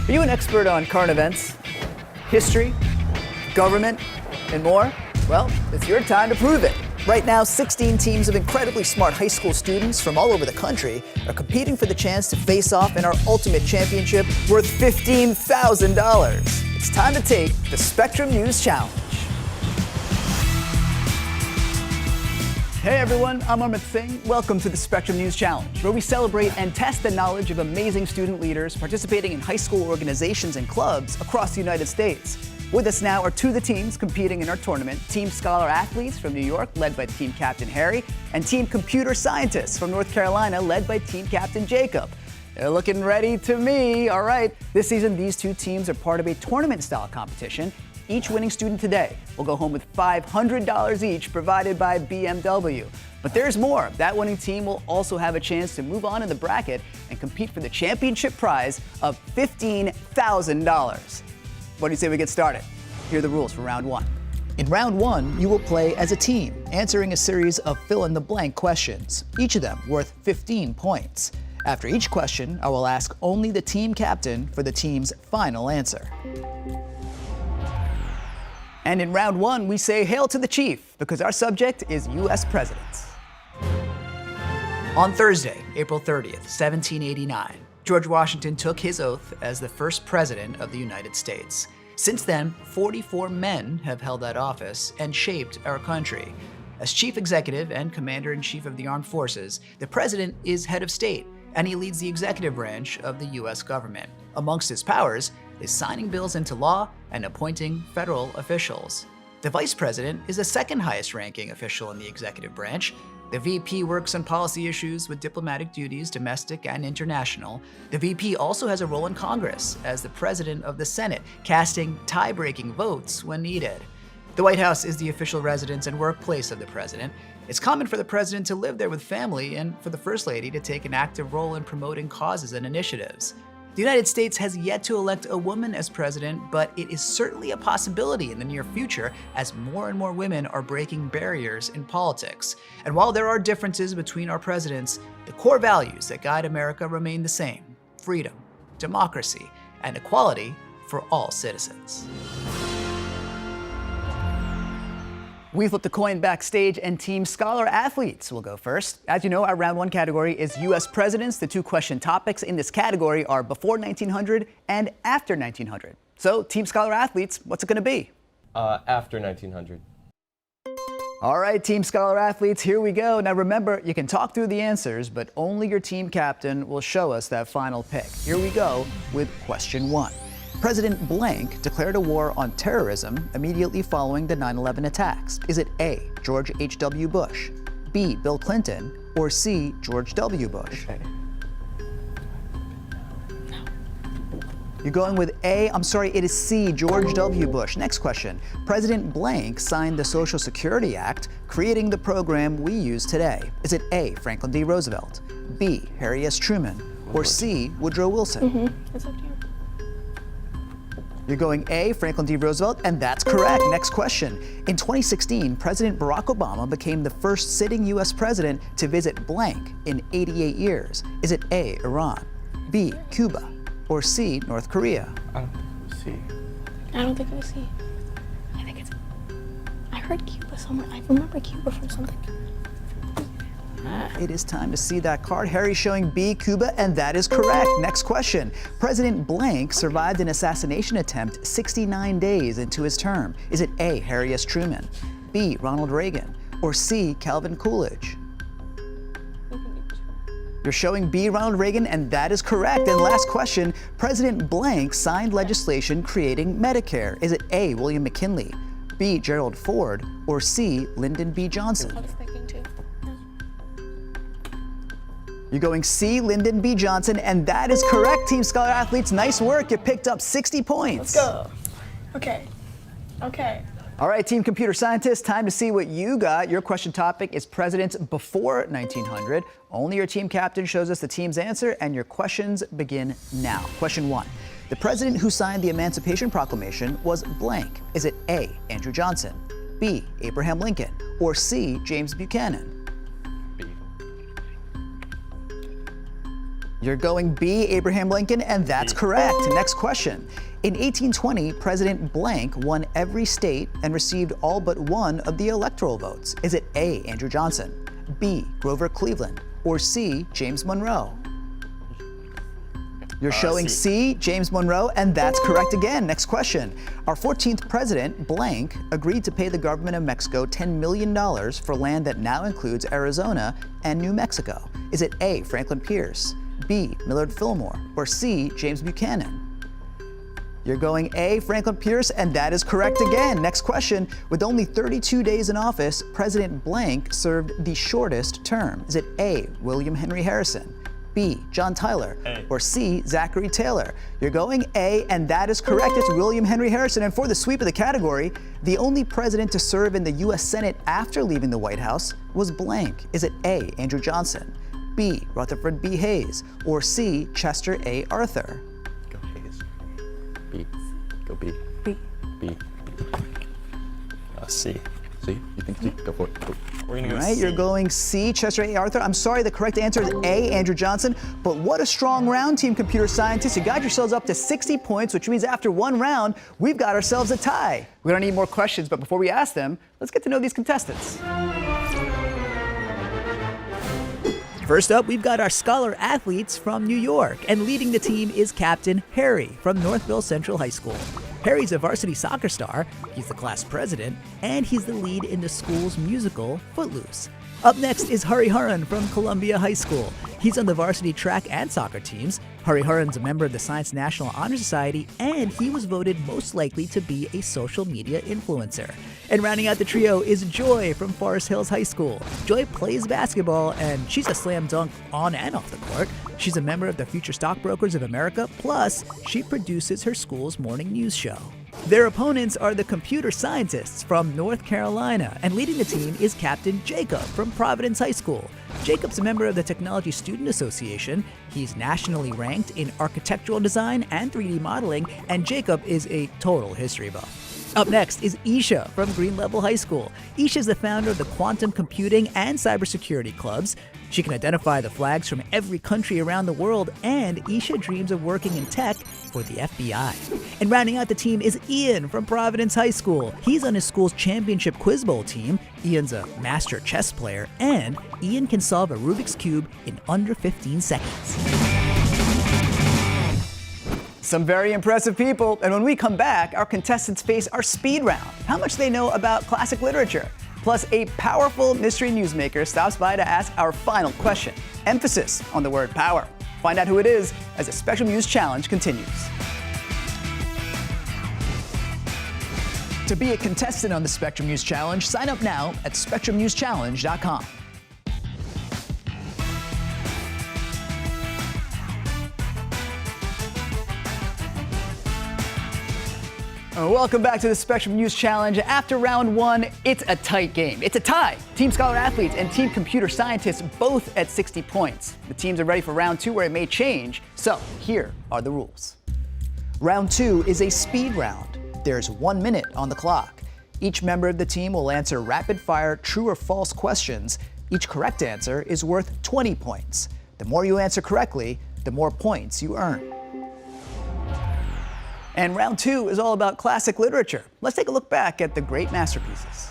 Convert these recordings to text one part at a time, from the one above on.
Are you an expert on current events, history, government, and more? Well, it's your time to prove it. Right now, 16 teams of incredibly smart high school students from all over the country are competing for the chance to face off in our ultimate championship worth $15,000. It's time to take the Spectrum News Challenge. Hey everyone, I'm Amit Singh. Welcome to the Spectrum News Challenge, where we celebrate and test the knowledge of amazing student leaders participating in high school organizations and clubs across the United States. With us now are two of the teams competing in our tournament, Team Scholar Athletes from New York, led by Team Captain Harry, and Team Computer Scientists from North Carolina, led by Team Captain Jacob. They're looking ready to me. All right, this season these two teams are part of a tournament-style competition. Each winning student today will go home with $500 each, provided by BMW. But there's more. That winning team will also have a chance to move on in the bracket and compete for the championship prize of $15,000. What do you say we get started? Here are the rules for round one. In round one, you will play as a team, answering a series of fill-in-the-blank questions, each of them worth 15 points. After each question, I will ask only the team captain for the team's final answer. And in round one, we say hail to the chief, because our subject is U.S. presidents. On Thursday, April 30th, 1789, George Washington took his oath as the first president of the United States. Since then, 44 men have held that office and shaped our country. As chief executive and commander-in-chief of the armed forces, the president is head of state, and he leads the executive branch of the U.S. government. Amongst his powers is signing bills into law and appointing federal officials. The vice president is the second highest ranking official in the executive branch. The VP works on policy issues with diplomatic duties, domestic and international. The VP also has a role in Congress as the president of the Senate, casting tie-breaking votes when needed. The White House is the official residence and workplace of the president. It's common for the president to live there with family and for the First Lady to take an active role in promoting causes and initiatives. The United States has yet to elect a woman as president, but it is certainly a possibility in the near future as more and more women are breaking barriers in politics. And while there are differences between our presidents, the core values that guide America remain the same: freedom, democracy, and equality for all citizens. We flipped a coin backstage, and Team Scholar Athletes will go first. As you know, our round one category is U.S. presidents. The two question topics in this category are before 1900 and after 1900. So, Team Scholar Athletes, what's it going to be? After 1900. All right, Team Scholar Athletes, here we go. Now remember, you can talk through the answers, but only your team captain will show us that final pick. Here we go with question one. President blank declared a war on terrorism immediately following the 9/11 attacks. Is it A, George H.W. Bush, B, Bill Clinton, or C, George W. Bush? Okay. You're going with A. I'm sorry, it is C, George W. Bush. Next question. President blank signed the Social Security Act, creating the program we use today. Is it A, Franklin D. Roosevelt, B, Harry S. Truman, or C, Woodrow Wilson? It's up to you. You're going A, Franklin D. Roosevelt, and that's correct. Next question. In 2016, President Barack Obama became the first sitting U.S. president to visit blank in 88 years. Is it A, Iran, B, Cuba, or C, North Korea? I don't think it was C. I don't think it was C. I think it's... I heard Cuba somewhere. I remember Cuba from something. It is time to see that card. Harry's showing B, Cuba, and that is correct. Next question. President blank survived an assassination attempt 69 days into his term. Is it A, Harry S. Truman, B, Ronald Reagan, or C, Calvin Coolidge? You're showing B, Ronald Reagan, and that is correct. And last question. President blank signed legislation creating Medicare. Is it A, William McKinley, B, Gerald Ford, or C, Lyndon B. Johnson? I was thinking too. You're going C, Lyndon B. Johnson, and that is correct, Team Scholar Athletes. Nice work. You picked up 60 points. Let's go. Okay. Okay. All right, Team Computer Scientists, time to see what you got. Your question topic is presidents before 1900. Only your team captain shows us the team's answer, and your questions begin now. Question one. The president who signed the Emancipation Proclamation was blank. Is it A, Andrew Johnson, B, Abraham Lincoln, or C, James Buchanan? B. You're going B, Abraham Lincoln, and that's correct. Next question. In 1820, President blank won every state and received all but one of the electoral votes. Is it A, Andrew Johnson, B, Grover Cleveland, or C, James Monroe? You're showing C, James Monroe, and that's correct again. Next question. Our 14th president, blank, agreed to pay the government of Mexico $10 million for land that now includes Arizona and New Mexico. Is it A, Franklin Pierce, B, Millard Fillmore, or C, James Buchanan? You're going A, Franklin Pierce, and that is correct again. Next question. With only 32 days in office, President blank served the shortest term. Is it A, William Henry Harrison, B, John Tyler, or C, Zachary Taylor? You're going A, and that is correct. It's William Henry Harrison. And for the sweep of the category, the only president to serve in the U.S. Senate after leaving the White House was blank. Is it A, Andrew Johnson, B, Rutherford B. Hayes, or C, Chester A. Arthur? Go Hayes. B. Go B. B. B. C. C? You think C? Go for it. Go. We're gonna go All right, C. you're going C, Chester A. Arthur. I'm sorry, the correct answer is A, Andrew Johnson. But what a strong round, Team Computer Scientists. You got yourselves up to 60 points, which means after one round, we've got ourselves a tie. We're gonna need more questions, but before we ask them, let's get to know these contestants. First up, we've got our scholar athletes from New York, and leading the team is Captain Harry from Northville Central High School. Harry's a varsity soccer star, he's the class president, and he's the lead in the school's musical, Footloose. Up next is Hariharan from Columbia High School. He's on the varsity track and soccer teams. Hariharan's a member of the Science National Honor Society, and he was voted most likely to be a social media influencer. And rounding out the trio is Joy from Forest Hills High School. Joy plays basketball, and she's a slam dunk on and off the court. She's a member of the Future Stockbrokers of America, plus she produces her school's morning news show. Their opponents are the computer scientists from North Carolina, and leading the team is Captain Jacob from Providence High School. Jacob's a member of the Technology Student Association. He's nationally ranked in architectural design and 3D modeling, and Jacob is a total history buff. Up next is Isha from Green Level High School. Isha is the founder of the Quantum Computing and Cybersecurity Clubs. She can identify the flags from every country around the world, and Isha dreams of working in tech for the FBI. And rounding out the team is Ian from Providence High School. He's on his school's championship Quiz Bowl team. Ian's a master chess player, and Ian can solve a Rubik's Cube in under 15 seconds. Some very impressive people, and when we come back, our contestants face our speed round. How much they know about classic literature. Plus, a powerful mystery newsmaker stops by to ask our final question. Emphasis on the word power. Find out who it is as the Spectrum News Challenge continues. To be a contestant on the Spectrum News Challenge, sign up now at spectrumnewschallenge.com. Welcome back to the Spectrum News Challenge. After round one, it's a tight game. It's a tie. Team Scholar Athletes and Team Computer Scientists both at 60 points. The teams are ready for round two where it may change. So here are the rules. Round two is a speed round. There's 1 minute on the clock. Each member of the team will answer rapid-fire true or false questions. Each correct answer is worth 20 points. The more you answer correctly, the more points you earn. And round two is all about classic literature. Let's take a look back at the great masterpieces.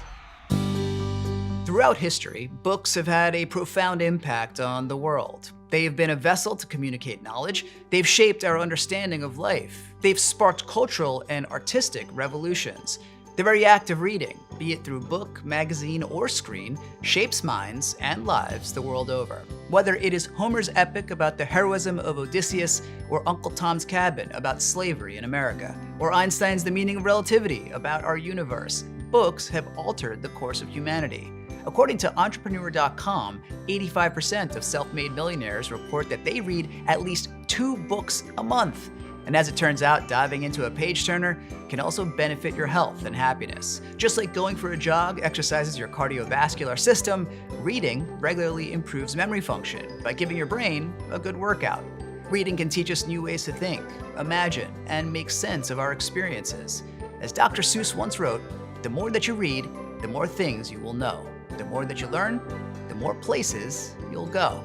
Throughout history, books have had a profound impact on the world. They have been a vessel to communicate knowledge. They've shaped our understanding of life. They've sparked cultural and artistic revolutions. The very act of reading, be it through book, magazine, or screen, shapes minds and lives the world over. Whether it is Homer's epic about the heroism of Odysseus, or Uncle Tom's Cabin about slavery in America, or Einstein's The Meaning of Relativity about our universe, books have altered the course of humanity. According to Entrepreneur.com, 85% of self-made millionaires report that they read at least 2 books a month. And as it turns out, diving into a page-turner can also benefit your health and happiness. Just like going for a jog exercises your cardiovascular system, reading regularly improves memory function by giving your brain a good workout. Reading can teach us new ways to think, imagine, and make sense of our experiences. As Dr. Seuss once wrote, the more that you read, the more things you will know. The more that you learn, the more places you'll go.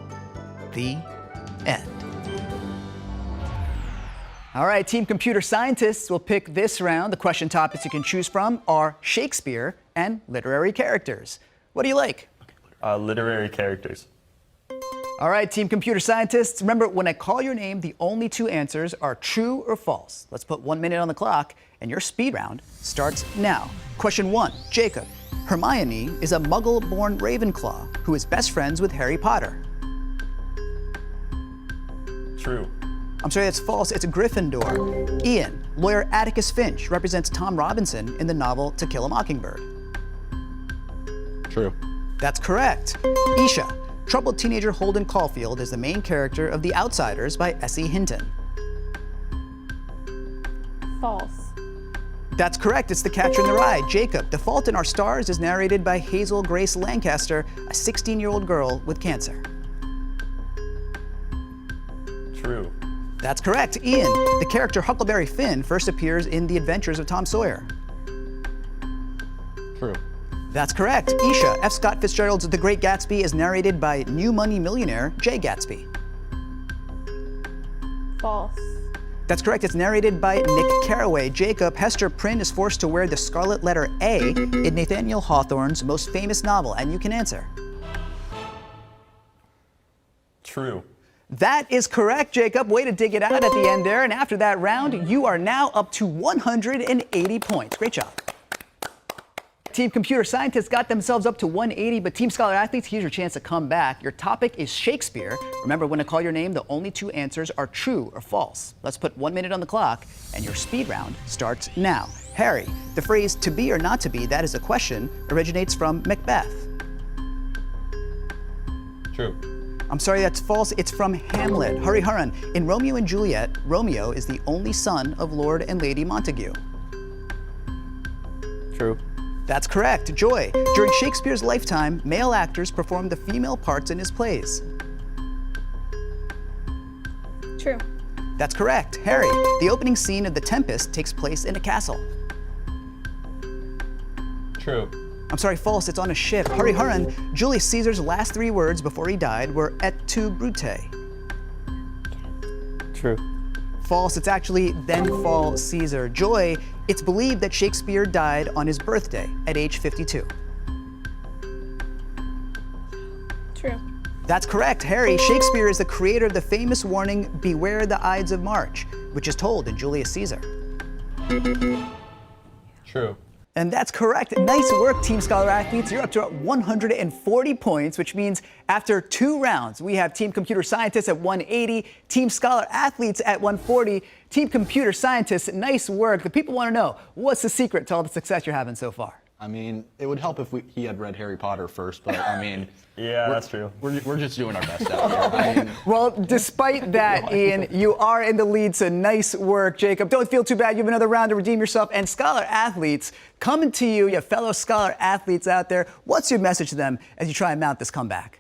The end. All right, Team Computer Scientists will pick this round. The question topics you can choose from are Shakespeare and literary characters. What do you like? Literary characters. All right, Team Computer Scientists, remember when I call your name, the only two answers are true or false. Let's put 1 minute on the clock, and your speed round starts now. Question 1, Jacob. Hermione is a Muggle-born Ravenclaw who is best friends with Harry Potter. True. I'm sorry, that's false. It's a Gryffindor. Ian, lawyer Atticus Finch represents Tom Robinson in the novel To Kill a Mockingbird. True. That's correct. Isha, troubled teenager Holden Caulfield is the main character of The Outsiders by S.E. Hinton. False. That's correct. It's The Catcher in the Rye. Jacob, The Fault in Our Stars is narrated by Hazel Grace Lancaster, a 16-year-old girl with cancer. True. That's correct. Ian, the character Huckleberry Finn first appears in The Adventures of Tom Sawyer. True. That's correct. Isha, F. Scott Fitzgerald's The Great Gatsby is narrated by new money millionaire Jay Gatsby. False. That's correct. It's narrated by Nick Carraway. Jacob, Hester Prynne is forced to wear the scarlet letter A in Nathaniel Hawthorne's most famous novel, and you can answer. True. That is correct, Jacob. Way to dig it out at the end there. And after that round, you are now up to 180 points. Great job. Team Computer Scientists got themselves up to 180, but Team Scholar Athletes, here's your chance to come back. Your topic is Shakespeare. Remember, when I call your name, the only two answers are true or false. Let's put 1 minute on the clock, and your speed round starts now. Harry, the phrase to be or not to be, that is a question, originates from Macbeth. True. I'm sorry, that's false. It's from Hamlet. Hurry, Hurran. In Romeo and Juliet, Romeo is the only son of Lord and Lady Montague. True. That's correct. Joy, during Shakespeare's lifetime, male actors performed the female parts in his plays. True. That's correct. Harry, the opening scene of The Tempest takes place in a castle. True. I'm sorry, false. It's on a ship. Hurry, Hurran. Julius Caesar's last 3 words before he died were et tu, Brute. True. False. It's actually then fall Caesar. Joy, it's believed that Shakespeare died on his birthday at age 52. True. That's correct. Harry, Shakespeare is the creator of the famous warning, "Beware the Ides of March," which is told in Julius Caesar. True. And that's correct. Nice work, Team Scholar Athletes. You're up to 140 points, which means after 2 rounds, we have Team Computer Scientists at 180, Team Scholar Athletes at 140. Team Computer Scientists, nice work. The people want to know, what's the secret to all the success you're having so far? I mean, it would help if he had read Harry Potter first, but I mean, Yeah, that's true. we're just doing our best out here. I mean, Well, despite that, Ian, you are in the lead, so nice work, Jacob. Don't feel too bad. You have another round to redeem yourself. And Scholar Athletes, coming to you, your fellow Scholar Athletes out there, what's your message to them as you try and mount this comeback?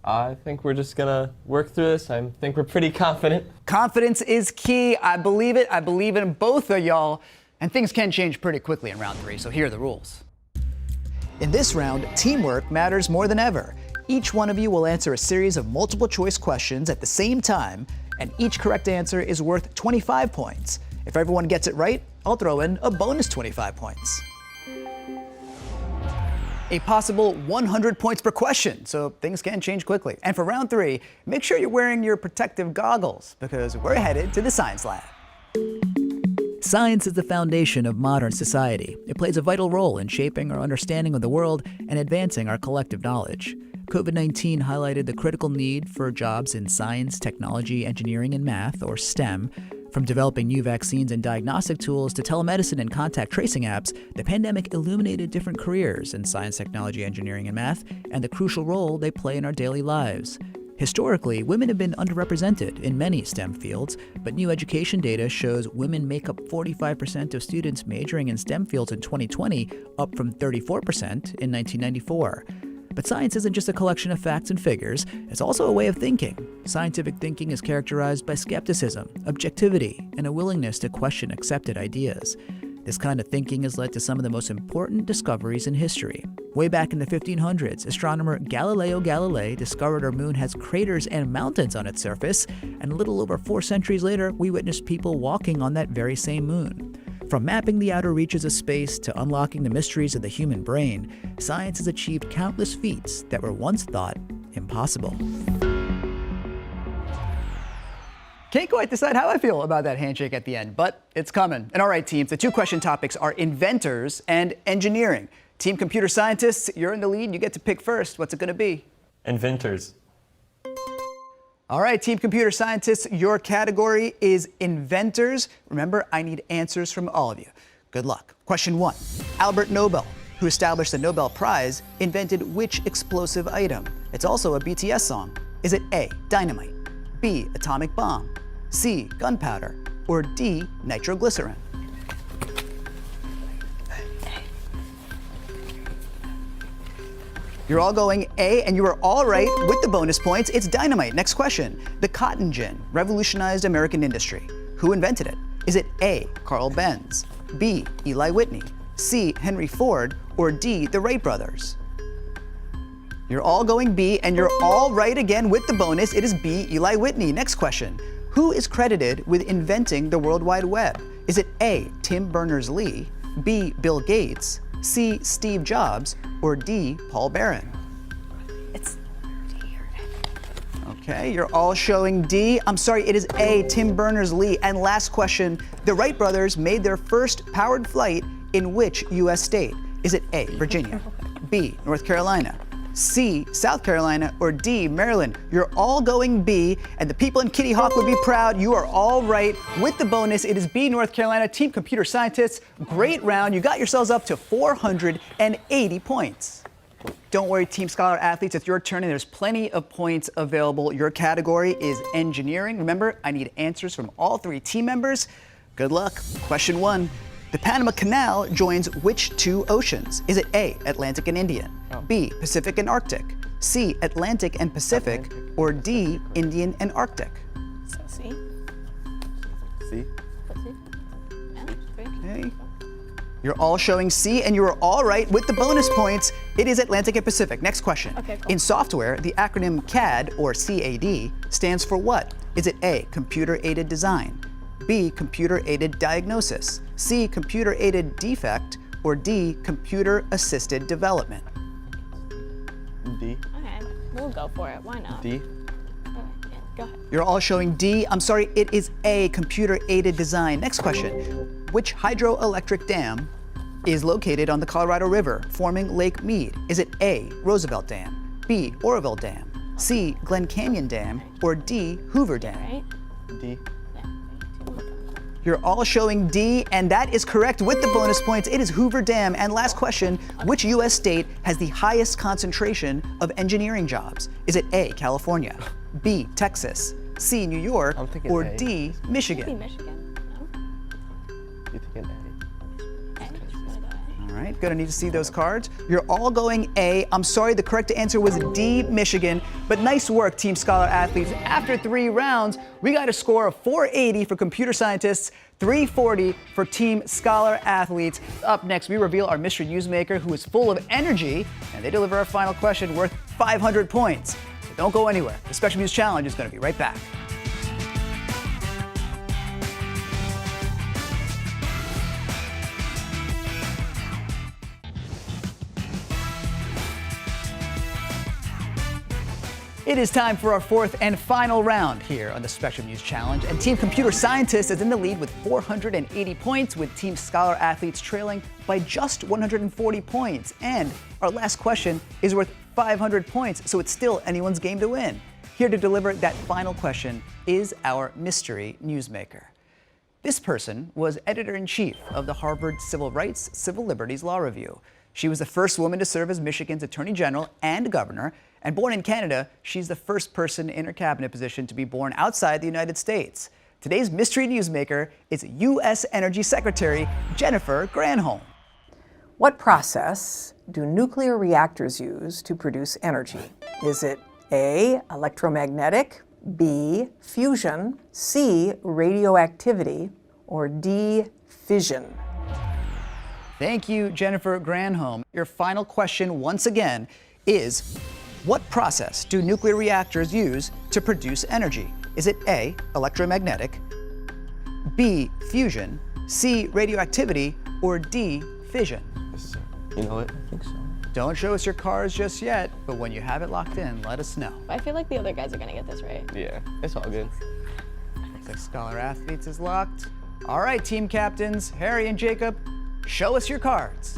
I think we're just gonna work through this. I think we're pretty confident. Confidence is key. I believe it. I believe in both of y'all. And things can change pretty quickly in round 3, so here are the rules. In this round, teamwork matters more than ever. Each one of you will answer a series of multiple choice questions at the same time, and each correct answer is worth 25 points. If everyone gets it right, I'll throw in a bonus 25 points. A possible 100 points per question, so things can change quickly. And for round 3, make sure you're wearing your protective goggles, because we're headed to the science lab. Science is the foundation of modern society. It plays a vital role in shaping our understanding of the world and advancing our collective knowledge. COVID-19 highlighted the critical need for jobs in science, technology, engineering, and math, or STEM. From developing new vaccines and diagnostic tools to telemedicine and contact tracing apps, the pandemic illuminated different careers in science, technology, engineering, and math, and the crucial role they play in our daily lives. Historically, women have been underrepresented in many STEM fields, but new education data shows women make up 45% of students majoring in STEM fields in 2020, up from 34% in 1994. But science isn't just a collection of facts and figures, it's also a way of thinking. Scientific thinking is characterized by skepticism, objectivity, and a willingness to question accepted ideas. This kind of thinking has led to some of the most important discoveries in history. Way back in the 1500s, astronomer Galileo Galilei discovered our moon has craters and mountains on its surface, and a little over 4 centuries later, we witnessed people walking on that very same moon. From mapping the outer reaches of space to unlocking the mysteries of the human brain, science has achieved countless feats that were once thought impossible. Can't quite decide how I feel about that handshake at the end, but it's coming. And all right, teams, the 2 question topics are inventors and engineering. Team computer scientists, you're in the lead. You get to pick first. What's it going to be? Inventors. All right, team computer scientists, your category is inventors. Remember, I need answers from all of you. Good luck. Question 1. Albert Nobel, who established the Nobel Prize, invented which explosive item? It's also a BTS song. Is it A, dynamite, B, atomic bomb, C, gunpowder, or D, nitroglycerin? You're all going A, and you are all right with the bonus points. It's dynamite. Next question. The cotton gin revolutionized American industry. Who invented it? Is it A, Carl Benz, B, Eli Whitney, C, Henry Ford, or D, the Wright brothers? You're all going B, and you're all right again with the bonus. It is B, Eli Whitney. Next question. Who is credited with inventing the World Wide Web? Is it A, Tim Berners-Lee, B, Bill Gates, C, Steve Jobs, or D, Paul Barron? It's D or A. Okay, you're all showing D. I'm sorry, it is A, Tim Berners-Lee. And last question. The Wright brothers made their first powered flight in which U.S. state? Is it A, Virginia, B, North Carolina, C, South Carolina, or D, Maryland? You're all going B, and the people in Kitty Hawk would be proud. You are all right with the bonus. It is B, North Carolina. Team computer scientists, great round. You got yourselves up to 480 points. Don't worry, Team Scholar athletes, it's your turn, and there's plenty of points available. Your category is engineering. Remember, I need answers from all 3 team members. Good luck. Question 1. The Panama Canal joins which 2 oceans? Is it A, Atlantic and Indian, B, Pacific and Arctic, C, Atlantic and Pacific, or D, Indian and Arctic? So C. See? Okay. You're all showing C, and you are all right with the bonus points. It is Atlantic and Pacific. Next question. Okay, cool. In software, the acronym CAD, or CAD, stands for what? Is it A, computer-aided design, B, computer-aided diagnosis, C, computer-aided defect, or D, computer-assisted development? D. Okay, we'll go for it. Why not? D. Okay, yeah, go ahead. You're all showing D. I'm sorry, it is A, computer-aided design. Next question. Which hydroelectric dam is located on the Colorado River, forming Lake Mead? Is it A, Roosevelt Dam, B, Oroville Dam, C, Glen Canyon Dam, or D, Hoover Dam? Right? D. You're all showing D, and that is correct with the bonus points. It is Hoover Dam. And last question, which U.S. state has the highest concentration of engineering jobs? Is it A, California, B, Texas, C, New York, I'm thinking or A. D, Maybe Michigan? Michigan? No? You thinking A? Okay, just gonna go A. All right, gonna need to see those cards. You're all going A. I'm sorry, the correct answer was D, Michigan. But nice work, Team Scholar athletes. After 3 rounds, we got a score of 480 for computer scientists, 340 for Team Scholar athletes. Up next, we reveal our mystery newsmaker, who is full of energy, and they deliver our final question worth 500 points. So don't go anywhere. The Special News Challenge is gonna be right back. It is time for our 4th and final round here on the Spectrum News Challenge. And Team Computer Scientists is in the lead with 480 points, with Team Scholar Athletes trailing by just 140 points. And our last question is worth 500 points, so it's still anyone's game to win. Here to deliver that final question is our mystery newsmaker. This person was editor-in-chief of the Harvard Civil Rights, Civil Liberties Law Review. She was the first woman to serve as Michigan's Attorney General and Governor, and born in Canada, she's the first person in her cabinet position to be born outside the United States. Today's mystery newsmaker is U.S. Energy Secretary Jennifer Granholm. What process do nuclear reactors use to produce energy? Is it A, electromagnetic, B, fusion, C, radioactivity, or D, fission? Thank you, Jennifer Granholm. Your final question, once again, is what process do nuclear reactors use to produce energy? Is it A, electromagnetic, B, fusion, C, radioactivity, or D, fission? Yes, sir. You know it? I think so. Don't show us your cars just yet, but when you have it locked in, let us know. I feel like the other guys are gonna get this right. Yeah, it's all good. Looks like Scholar Athletes is locked. All right, team captains, Harry and Jacob, show us your cards.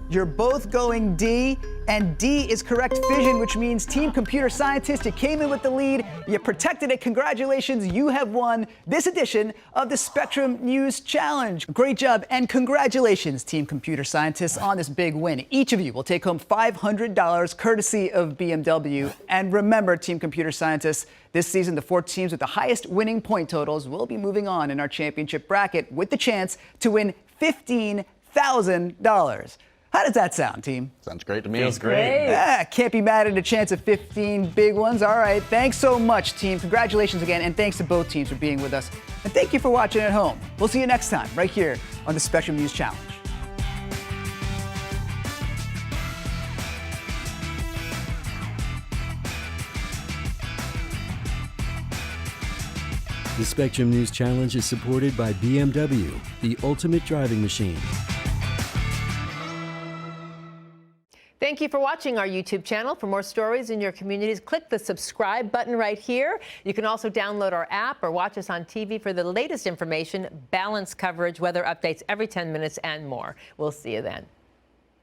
You're both going D, and D is correct, fission, which means Team Computer Scientist, you came in with the lead, you protected it, congratulations, you have won this edition of the Spectrum News Challenge. Great job, and congratulations, Team Computer Scientists, on this big win. Each of you will take home $500 courtesy of BMW. And remember, Team Computer Scientists, this season, the 4 teams with the highest winning point totals will be moving on in our championship bracket with the chance to win $15,000. How does that sound, team? Sounds great to me. Feels great. Yeah, can't be mad at a chance of 15 big ones. All right, thanks so much, team. Congratulations again, and thanks to both teams for being with us. And thank you for watching at home. We'll see you next time, right here on the Spectrum News Challenge. The Spectrum News Challenge is supported by BMW, the ultimate driving machine. Thank you for watching our YouTube channel. For more stories in your communities, click the subscribe button right here. You can also download our app or watch us on TV for the latest information, balanced coverage, weather updates every 10 minutes, and more. We'll see you then.